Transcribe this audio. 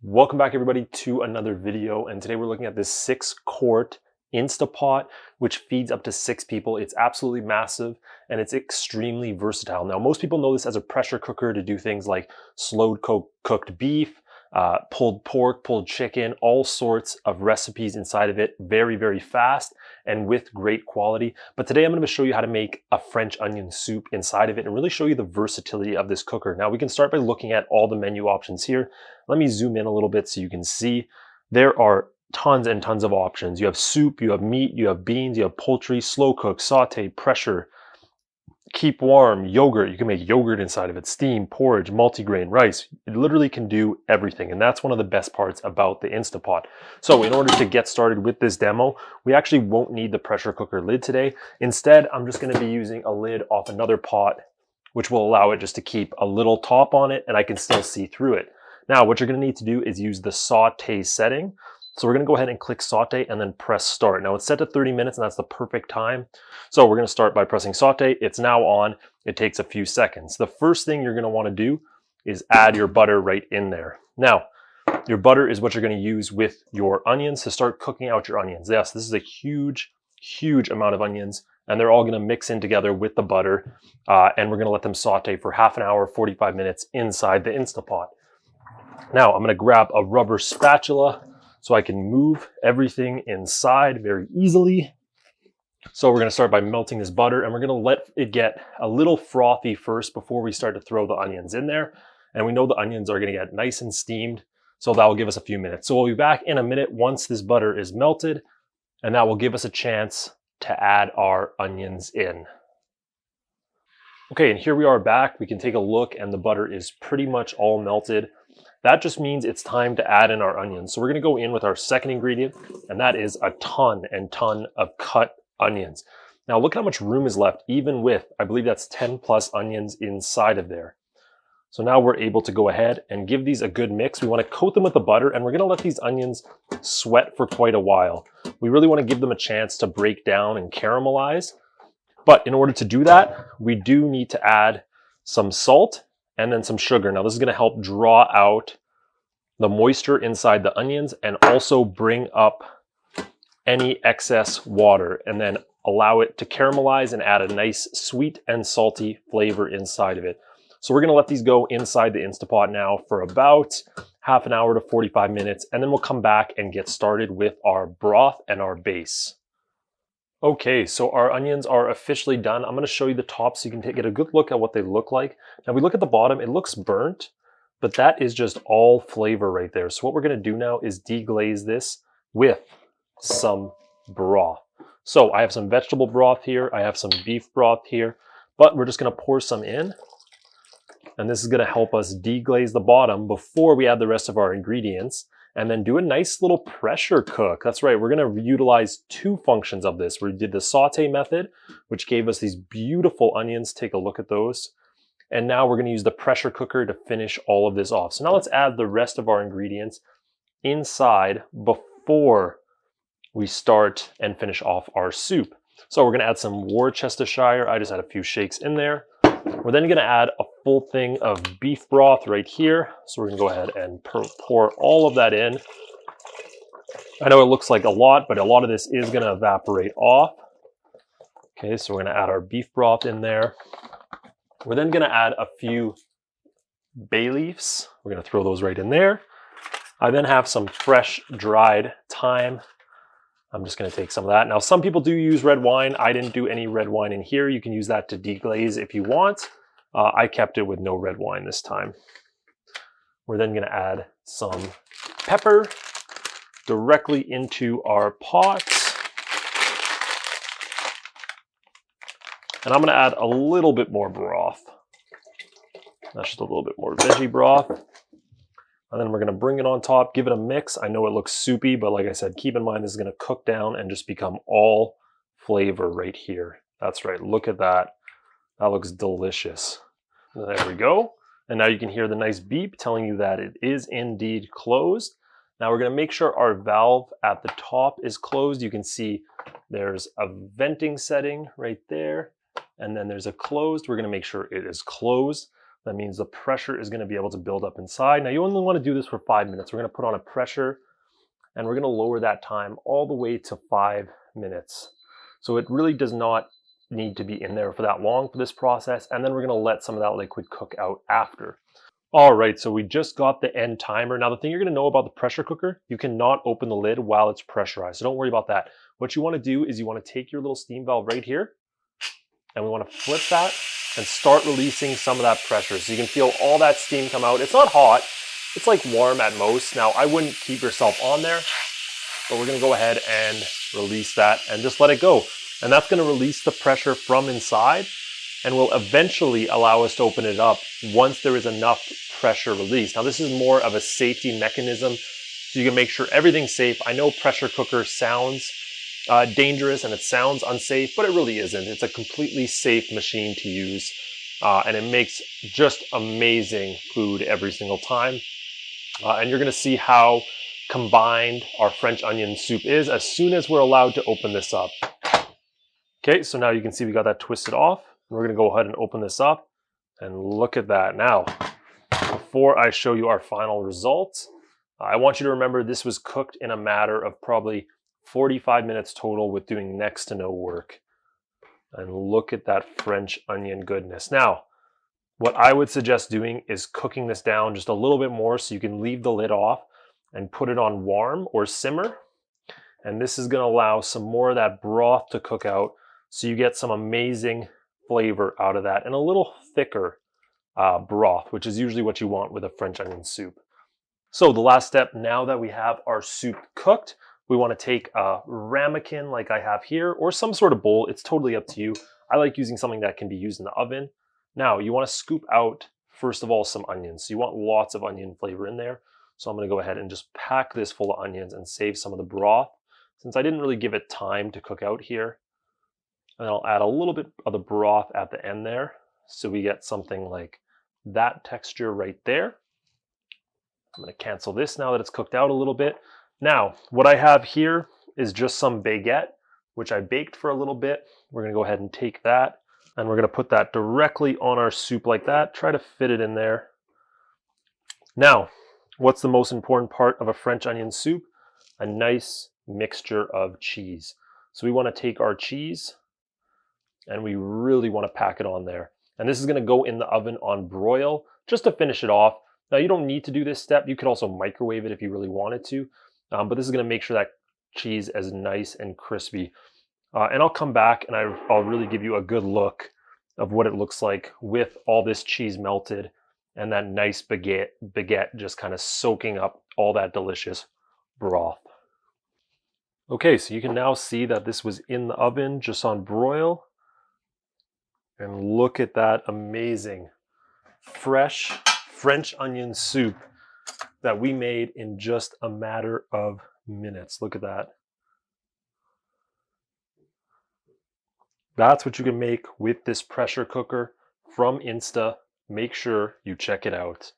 Welcome back everybody to another video, and today we're looking at this 6-quart Instapot which feeds up to 6 people. It's absolutely massive and it's extremely versatile. Now most people know this as a pressure cooker to do things like slow cooked beef, pulled pork, pulled chicken, all sorts of recipes inside of it, very fast and with great quality. But today I'm going to show you how to make a French onion soup inside of it and really show you the versatility of this cooker. Now we can start by looking at all the menu options here. Let me zoom in a little bit so you can see. There are tons and tons of options. You have soup, you have meat, you have beans, you have poultry, slow cook, saute, pressure, keep warm, yogurt. You can make yogurt inside of it, steam, porridge, multigrain, rice. It literally can do everything. And that's one of the best parts about the Instapot. So in order to get started with this demo, we actually won't need the pressure cooker lid today. Instead, I'm just going to be using a lid off another pot, which will allow it just to keep a little top on it and I can still see through it. Now, what you're going to need to do is use the saute setting. So we're going to go ahead and click saute and then press start. Now it's set to 30 minutes and that's the perfect time. So we're going to start by pressing saute. It's now on. It takes a few seconds. The first thing you're going to want to do is add your butter right in there. Now, your butter is what you're going to use with your onions to start cooking out your onions. Yes, this is a huge amount of onions and they're all going to mix in together with the butter. And we're going to let them saute for half an hour, 45 minutes inside the Instapot. Now I'm going to grab a rubber spatula so I can move everything inside very easily. So we're going to start by melting this butter and we're going to let it get a little frothy first before we start to throw the onions in there. And we know the onions are going to get nice and steamed, so that will give us a few minutes. So we'll be back in a minute once this butter is melted, and that will give us a chance to add our onions in. Okay, and here we are back. We can take a look and the butter is pretty much all melted. That just means it's time to add in our onions. So we're going to go in with our second ingredient, and that is a ton of cut onions. Now look how much room is left, even with, I believe that's 10 plus onions inside of there. So now we're able to go ahead and give these a good mix. We want to coat them with the butter and we're going to let these onions sweat for quite a while. We really want to give them a chance to break down and caramelize. But in order to do that, we do need to add some salt and then some sugar. Now this is going to help draw out the moisture inside the onions and also bring up any excess water and then allow it to caramelize and add a nice sweet and salty flavor inside of it. So we're going to let these go inside the Instapot now for about half an hour to 45 minutes, and then we'll come back and get started with our broth and our base. Okay, so our onions are officially done. I'm going to show you the top so you can get a good look at what they look like. Now we look at the bottom, it looks burnt, but that is just all flavor right there. So what we're going to do now is deglaze this with some broth. So I have some vegetable broth here, I have some beef broth here, but we're just going to pour some in. And this is going to help us deglaze the bottom before we add the rest of our ingredients. And then do a nice little pressure cook. That's right, we're going to utilize 2 functions of this. We did the saute method, which gave us these beautiful onions. Take a look at those. And now we're going to use the pressure cooker to finish all of this off. So now let's add the rest of our ingredients inside before we start and finish off our soup. So we're going to add some Worcestershire. I just had a few shakes in there. We're then going to add a full thing of beef broth right here. So we're going to go ahead and pour all of that in. I know it looks like a lot, but a lot of this is going to evaporate off. Okay, so we're going to add our beef broth in there. We're then going to add a few bay leaves. We're going to throw those right in there. I then have some fresh dried thyme. I'm just going to take some of that. Now, some people do use red wine. I didn't do any red wine in here. You can use that to deglaze if you want. I kept it with no red wine this time. We're then going to add some pepper directly into our pot. And I'm going to add a little bit more broth. That's just a little bit more veggie broth. And then we're going to bring it on top, give it a mix. I know it looks soupy, but like I said, keep in mind this is going to cook down and just become all flavor right here. That's right, look at that. That looks delicious. There we go. And now you can hear the nice beep telling you that it is indeed closed. Now we're going to make sure our valve at the top is closed. You can see there's a venting setting right there. And then there's a closed. We're going to make sure it is closed. That means the pressure is going to be able to build up inside. Now you only want to do this for 5 minutes. We're going to put on a pressure and we're going to lower that time all the way to 5 minutes. So it really does not need to be in there for that long for this process. And then we're going to let some of that liquid cook out after. All right, so we just got the end timer. Now the thing you're going to know about the pressure cooker, you cannot open the lid while it's pressurized. So don't worry about that. What you want to do is you want to take your little steam valve right here and we want to flip that and start releasing some of that pressure. So you can feel all that steam come out. It's not hot, it's like warm at most. Now I wouldn't keep yourself on there, but we're going to go ahead and release that and just let it go. And that's going to release the pressure from inside and will eventually allow us to open it up once there is enough pressure released. Now this is more of a safety mechanism, so you can make sure everything's safe. I know pressure cooker sounds dangerous and it sounds unsafe, but it really isn't. It's a completely safe machine to use, and it makes just amazing food every single time. And you're gonna see how combined our French onion soup is as soon as we're allowed to open this up. Okay, so now you can see we got that twisted off. We're gonna go ahead and open this up and look at that. Now, before I show you our final results, I want you to remember this was cooked in a matter of probably 45 minutes total with doing next to no work. And look at that French onion goodness. Now, what I would suggest doing is cooking this down just a little bit more so you can leave the lid off and put it on warm or simmer. And this is gonna allow some more of that broth to cook out so you get some amazing flavor out of that and a little thicker broth, which is usually what you want with a French onion soup. So the last step, now that we have our soup cooked, we want to take a ramekin like I have here or some sort of bowl. It's totally up to you. I like using something that can be used in the oven. Now you want to scoop out, first of all, some onions. So you want lots of onion flavor in there. So I'm going to go ahead and just pack this full of onions and save some of the broth, since I didn't really give it time to cook out here. And I'll add a little bit of the broth at the end there, so we get something like that texture right there. I'm going to cancel this now that it's cooked out a little bit. Now, what I have here is just some baguette, which I baked for a little bit. We're going to go ahead and take that, and we're going to put that directly on our soup like that. Try to fit it in there. Now, what's the most important part of a French onion soup? A nice mixture of cheese. So we want to take our cheese, and we really want to pack it on there. And this is going to go in the oven on broil just to finish it off. Now you don't need to do this step. You could also microwave it if you really wanted to, but this is going to make sure that cheese is nice and crispy. And I'll come back and I'll really give you a good look of what it looks like with all this cheese melted and that nice baguette just kind of soaking up all that delicious broth. Okay, so you can now see that this was in the oven just on broil. And look at that amazing fresh French onion soup that we made in just a matter of minutes. Look at that. That's what you can make with this pressure cooker from Insta. Make sure you check it out.